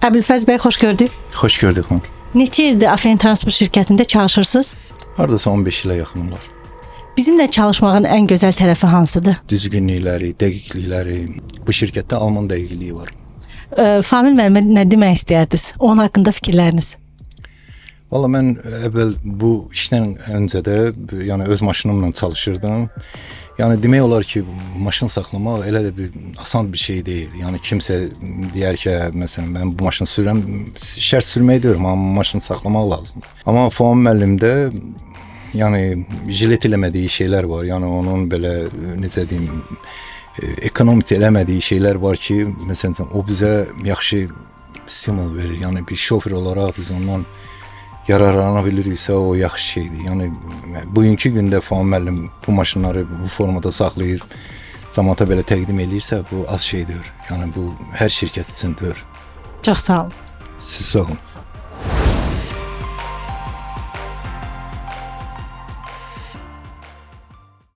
Əbülfəz bəy, xoş gördük. Xoş gördük xanım. Neçə ildir Afyon Transport şirkətində çalışırsınız? Hardasa 15 ilə yaxın olar. Bizimlə çalışmağın ən gözəl tərəfi hansıdır? Düzgünlükləri, dəqiqlikləri, bu şirkətdə Alman dəqiqliyi var. Famil müəllimə nə demək istərdiniz? Onun haqqında fikirləriniz? Valla mən əvvəl bu işdən öncə də yəni öz maşınımla çalışırdım. Yəni demək olar ki, maşın saxlamaq elə də bir asan bir şey deyil. Yəni kimsə deyər ki, məsələn mən bu maşını sürürəm, şərt sürmək deyirəm, amma maşını saxlamaq lazımdır. Amma Fuad müəllimdə yəni jilet eləmədiyi şeylər var. Yəni onun belə necə deyim, ekonomik eləmədiyi şeylər var ki, məsələn o bizə yaxşı stimul verir. Yəni bir şofer olaraq biz ondan yararlana biliriksə o yaxşı şeydir. Yəni bugünkü gündə Fuad müəllim bu maşınları bu formada saxlayır, cəmaata belə təqdim eləyirsə bu az şeydir. Yəni bu hər şirkət üçün deyil. Çox sağ olun. Siz sağ olun.